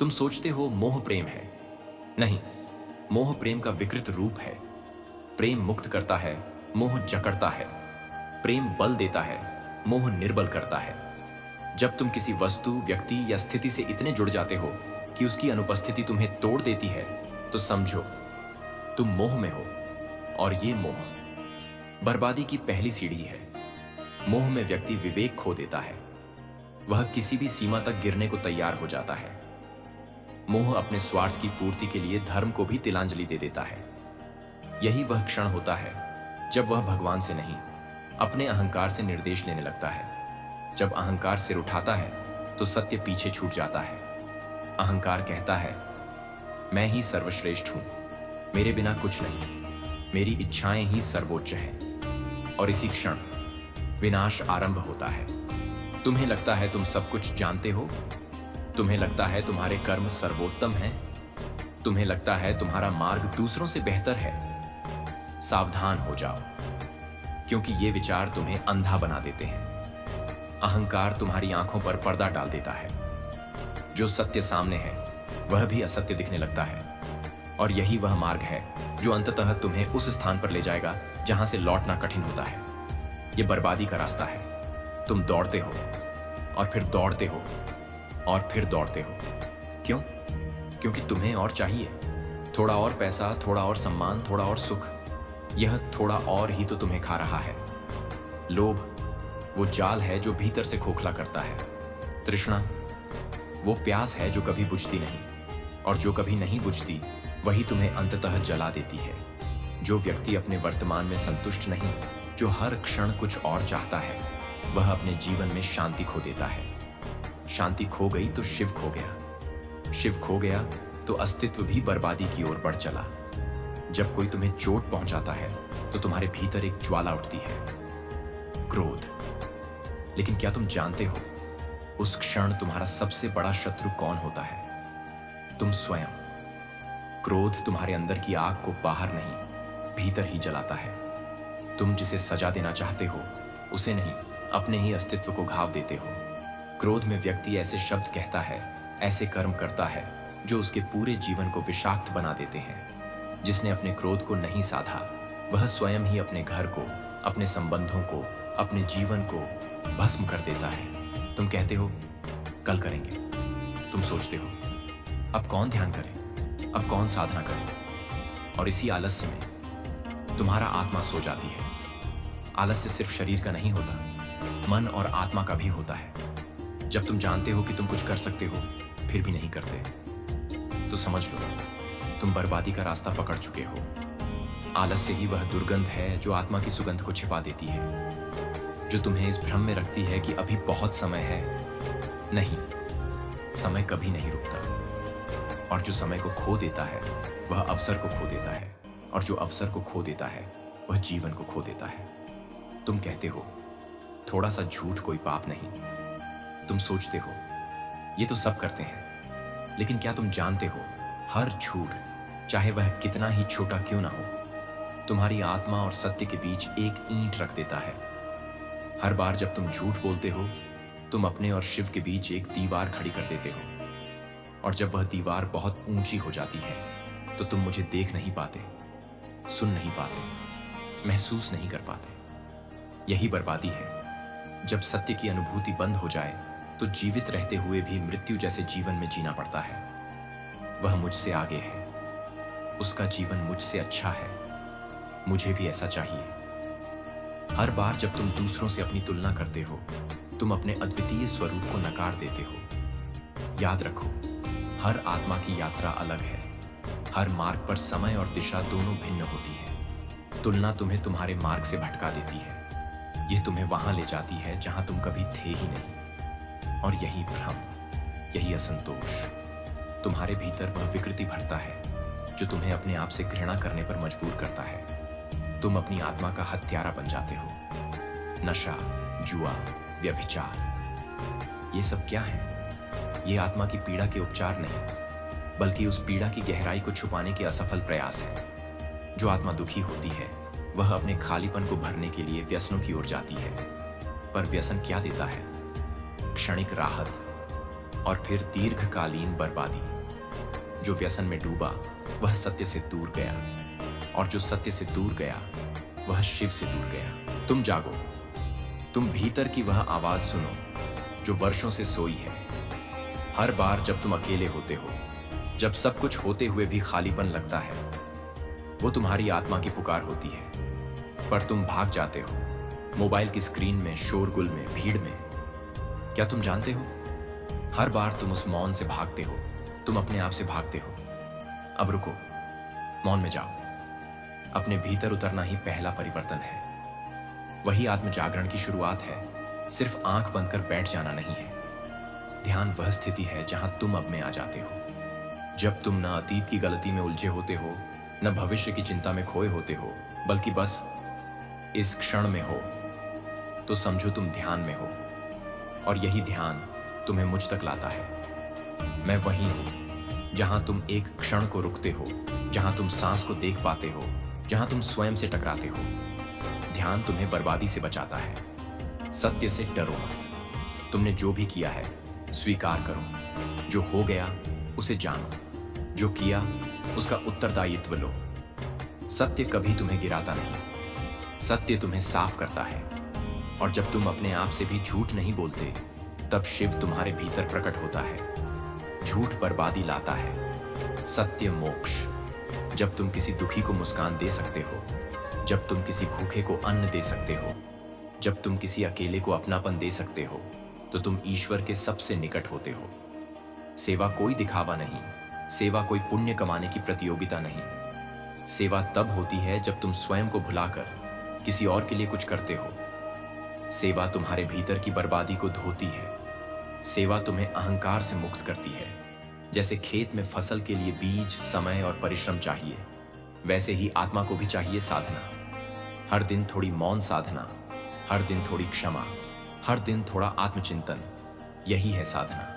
तुम सोचते हो मोह प्रेम है। नहीं, मोह प्रेम का विकृत रूप है। प्रेम मुक्त करता है, मोह जकड़ता है। प्रेम बल देता है, मोह निर्बल करता है। जब तुम किसी वस्तु, व्यक्ति या स्थिति से इतने जुड़ जाते हो कि उसकी अनुपस्थिति तुम्हें तोड़ देती है, तो समझो तुम मोह में हो। और ये मोह बर्बादी की पहली सीढ़ी है। मोह में व्यक्ति विवेक खो देता है। वह किसी भी सीमा तक गिरने को तैयार हो जाता है। मोह अपने स्वार्थ की पूर्ति के लिए धर्म को भी तिलांजलि दे देता है। यही वह क्षण होता है जब वह भगवान से नहीं, अपने अहंकार से निर्देश लेने लगता है। जब अहंकार सिर उठाता है तो सत्य पीछे छूट जाता है। अहंकार कहता है, मैं ही सर्वश्रेष्ठ हूं, मेरे बिना कुछ नहीं, मेरी इच्छाएं ही सर्वोच्च हैं। और इसी क्षण विनाश आरंभ होता है। तुम्हें लगता है तुम सब कुछ जानते हो। तुम्हें लगता है तुम्हारे कर्म सर्वोत्तम हैं। तुम्हें लगता है तुम्हारा मार्ग दूसरों से बेहतर है। सावधान हो जाओ, क्योंकि ये विचार तुम्हें अंधा बना देते हैं। अहंकार तुम्हारी आंखों पर पर्दा डाल देता है। जो सत्य सामने है वह भी असत्य दिखने लगता है। और यही वह मार्ग है जो अंततः तुम्हें उस स्थान पर ले जाएगा जहां से लौटना कठिन होता है। यह बर्बादी का रास्ता है। तुम दौड़ते हो और फिर दौड़ते हो और फिर दौड़ते हो। क्यों? क्योंकि तुम्हें और चाहिए। थोड़ा और पैसा, थोड़ा और सम्मान, थोड़ा और सुख। यह थोड़ा और ही तो तुम्हें खा रहा है। लोभ वो जाल है जो भीतर से खोखला करता है। तृष्णा वो प्यास है जो कभी बुझती नहीं, और जो कभी नहीं बुझती वही तुम्हें अंततः जला देती है। जो व्यक्ति अपने वर्तमान में संतुष्ट नहीं, जो हर क्षण कुछ और चाहता है, वह अपने जीवन में शांति खो देता है। शांति खो गई तो शिव खो गया। शिव खो गया तो अस्तित्व भी बर्बादी की ओर बढ़ चला। जब कोई तुम्हें चोट पहुंचाता है तो तुम्हारे भीतर एक ज्वाला उठती है, क्रोध। लेकिन क्या तुम जानते हो उस क्षण तुम्हारा सबसे बड़ा शत्रु कौन होता है? तुम स्वयं। क्रोध तुम्हारे अंदर की आग को बाहर नहीं, भीतर ही जलाता है। तुम जिसे सजा देना चाहते हो उसे नहीं, अपने ही अस्तित्व को घाव देते हो। क्रोध में व्यक्ति ऐसे शब्द कहता है, ऐसे कर्म करता है जो उसके पूरे जीवन को विषाक्त बना देते हैं। जिसने अपने क्रोध को नहीं साधा वह स्वयं ही अपने घर को, अपने संबंधों को, अपने जीवन को भस्म कर देता है। तुम कहते हो कल करेंगे। तुम सोचते हो अब कौन ध्यान करे, अब कौन साधना करे। और इसी आलस्य में तुम्हारा आत्मा सो जाती है। आलस्य सिर्फ शरीर का नहीं होता, मन और आत्मा का भी होता है। जब तुम जानते हो कि तुम कुछ कर सकते हो फिर भी नहीं करते, तो समझ लो तुम बर्बादी का रास्ता पकड़ चुके हो। आलस्य ही वह दुर्गंध है जो आत्मा की सुगंध को छिपा देती है, जो तुम्हें इस भ्रम में रखती है कि अभी बहुत समय है। नहीं, समय कभी नहीं रुकता। और जो समय को खो देता है वह अवसर को खो देता है, और जो अवसर को खो देता है वह जीवन को खो देता है। तुम कहते हो थोड़ा सा झूठ कोई पाप नहीं। तुम सोचते हो ये तो सब करते हैं, लेकिन क्या तुम जानते हो हर झूठ, चाहे वह कितना ही छोटा क्यों ना हो, तुम्हारी आत्मा और सत्य के बीच एक ईंट रख देता है। हर बार जब तुम झूठ बोलते हो तुम अपने और शिव के बीच एक दीवार खड़ी कर देते हो। और जब वह दीवार बहुत ऊंची हो जाती है तो तुम मुझे देख नहीं पाते, सुन नहीं पाते, महसूस नहीं कर पाते। यही बर्बादी है। जब सत्य की अनुभूति बंद हो जाए तो जीवित रहते हुए भी मृत्यु जैसे जीवन में जीना पड़ता है। वह मुझसे आगे है, उसका जीवन मुझसे अच्छा है, मुझे भी ऐसा चाहिए। हर बार जब तुम दूसरों से अपनी तुलना करते हो तुम अपने अद्वितीय स्वरूप को नकार देते हो। याद रखो, हर आत्मा की यात्रा अलग है। हर मार्ग पर समय और दिशा दोनों भिन्न होती है। तुलना तुम्हें तुम्हारे मार्ग से भटका देती है। यह तुम्हें वहां ले जाती है जहां तुम कभी थे ही नहीं। और यही भ्रम, यही असंतोष तुम्हारे भीतर वह विकृति भरता है जो तुम्हें अपने आप से घृणा करने पर मजबूर करता है। तुम अपनी आत्मा का हत्यारा बन जाते हो। नशा, जुआ, व्यभिचार, ये सब क्या है? ये आत्मा की पीड़ा के उपचार नहीं, बल्कि उस पीड़ा की गहराई को छुपाने के असफल प्रयास है। जो आत्मा दुखी होती है वह अपने खालीपन को भरने के लिए व्यसनों की ओर जाती है। पर व्यसन क्या देता है? क्षणिक राहत, और फिर दीर्घकालीन बर्बादी। जो व्यसन में डूबा वह सत्य से दूर गया, और जो सत्य से दूर गया वह शिव से दूर गया। तुम जागो, तुम भीतर की वह आवाज सुनो जो वर्षों से सोई है। हर बार जब तुम अकेले होते हो, जब सब कुछ होते हुए भी खालीपन लगता है, वो तुम्हारी आत्मा की पुकार होती है। पर तुम भाग जाते हो, मोबाइल की स्क्रीन में, शोरगुल में, भीड़ में। क्या तुम जानते हो, हर बार तुम उस मौन से भागते हो, तुम अपने आप से भागते हो। अब रुको, मौन में जाओ। अपने भीतर उतरना ही पहला परिवर्तन है। वही आत्म जागरण की शुरुआत है। सिर्फ आंख बंद कर बैठ जाना नहीं है। ध्यान वह स्थिति है जहां तुम अब में आ जाते हो, जब तुम न अतीत की गलती में उलझे होते हो, न भविष्य की चिंता में खोए होते हो, बल्कि बस इस क्षण में हो। तो समझो तुम ध्यान में हो, और यही ध्यान तुम्हें मुझ तक लाता है। मैं वहीं हूं जहां तुम एक क्षण को रुकते हो, जहां तुम सांस को देख पाते हो, जहां तुम स्वयं से टकराते हो। ध्यान तुम्हें बर्बादी से बचाता है। सत्य से डरो मत। तुमने जो भी किया है स्वीकार करो। जो हो गया उसे जानो। जो किया उसका उत्तरदायित्व लो। सत्य कभी तुम्हें गिराता नहीं, सत्य तुम्हें साफ करता है। और जब तुम अपने आप से भी झूठ नहीं बोलते, तब शिव तुम्हारे भीतर प्रकट होता है। झूठ बर्बादी लाता है, सत्य मोक्ष। जब तुम किसी दुखी को मुस्कान दे सकते हो, जब तुम किसी भूखे को अन्न दे सकते हो, जब तुम किसी अकेले को अपनापन दे सकते हो, तो तुम ईश्वर के सबसे निकट होते हो। सेवा कोई दिखावा नहीं, सेवा कोई पुण्य कमाने की प्रतियोगिता नहीं। सेवा तब होती है जब तुम स्वयं को भुलाकर किसी और के लिए कुछ करते हो। सेवा तुम्हारे भीतर की बर्बादी को धोती है। सेवा तुम्हें अहंकार से मुक्त करती है। जैसे खेत में फसल के लिए बीज, समय और परिश्रम चाहिए, वैसे ही आत्मा को भी चाहिए साधना। हर दिन थोड़ी मौन साधना, हर दिन थोड़ी क्षमा, हर दिन थोड़ा आत्मचिंतन। यही है साधना।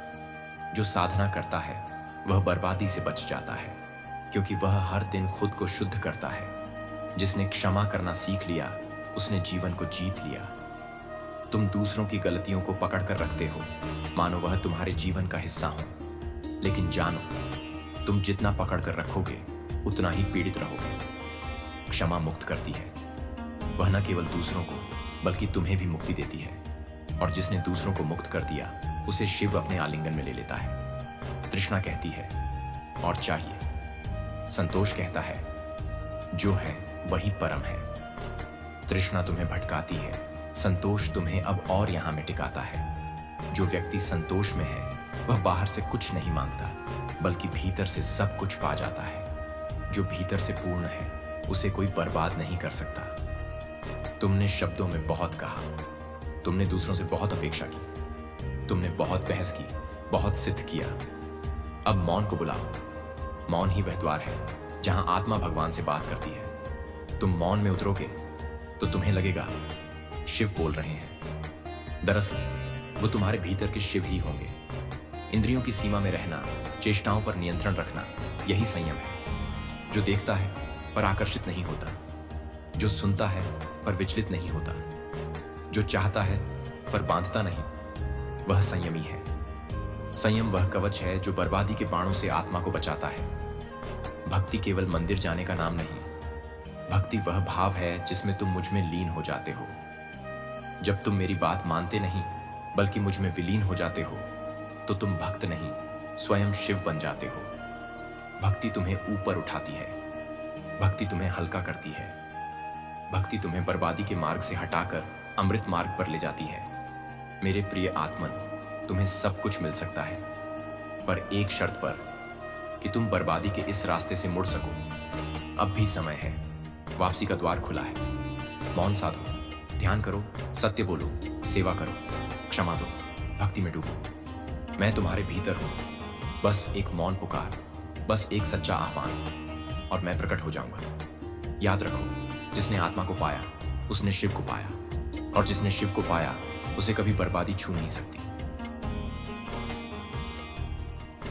जो साधना करता है वह बर्बादी से बच जाता है, क्योंकि वह हर दिन खुद को शुद्ध करता है। जिसने क्षमा करना सीख लिया, उसने जीवन को जीत लिया। तुम दूसरों की गलतियों को पकड़ कर रखते हो, मानो वह तुम्हारे जीवन का हिस्सा हो। लेकिन जानो, तुम जितना पकड़ कर रखोगे उतना ही पीड़ित रहोगे। क्षमा मुक्त करती है। वह न केवल दूसरों को बल्कि तुम्हें भी मुक्ति देती है। और जिसने दूसरों को मुक्त कर दिया, उसे शिव अपने आलिंगन में ले लेता है। तृष्णा कहती है और चाहिए। संतोष कहता है जो है वही परम है। तृष्णा तुम्हें भटकाती है, संतोष तुम्हें अब और यहां में टिकाता है। जो व्यक्ति संतोष में है वह बाहर से कुछ नहीं मांगता, बल्कि भीतर से सब कुछ पा जाता है। जो भीतर से पूर्ण है उसे कोई बर्बाद नहीं कर सकता। तुमने शब्दों में बहुत कहा, तुमने दूसरों से बहुत अपेक्षा की, तुमने बहुत बहस की, बहुत सिद्ध किया। अब मौन को बुलाओ। मौन ही वह द्वार है जहां आत्मा भगवान से बात करती है। तुम मौन में उतरोगे तो तुम्हें लगेगा शिव बोल रहे हैं। दरअसल वो तुम्हारे भीतर के शिव ही होंगे। इंद्रियों की सीमा में रहना, चेष्टाओं पर नियंत्रण रखना, यही संयम है। जो देखता है पर आकर्षित नहीं होता, जो सुनता है पर विचलित नहीं होता, जो चाहता है पर बांधता नहीं, वह संयमी है। संयम वह कवच है जो बर्बादी के बाणों से आत्मा को बचाता है। भक्ति केवल मंदिर जाने का नाम नहीं, भक्ति वह भाव है जिसमें तुम मुझ में लीन हो जाते हो। जब तुम मेरी बात मानते नहीं बल्कि मुझ में विलीन हो जाते हो, तो तुम भक्त नहीं, स्वयं शिव बन जाते हो। भक्ति तुम्हें ऊपर उठाती है, भक्ति तुम्हें हल्का करती है। भक्ति तुम्हें बर्बादी के मार्ग से हटाकर अमृत मार्ग पर ले जाती है। मेरे प्रिय आत्मन, तुम्हें सब कुछ मिल सकता है, पर एक शर्त पर, कि तुम बर्बादी के इस रास्ते से मुड़ सको। अब भी समय है, वापसी का द्वार खुला है। मौन साधो, ध्यान करो, सत्य बोलो, सेवा करो, क्षमा दो, भक्ति में डूबो। मैं तुम्हारे भीतर हूं। बस एक मौन पुकार, बस एक सच्चा आह्वान, और मैं प्रकट हो जाऊंगा। याद रखो, जिसने आत्मा को पाया उसने शिव को पाया, और जिसने शिव को पाया उसे कभी बर्बादी छू नहीं सकती।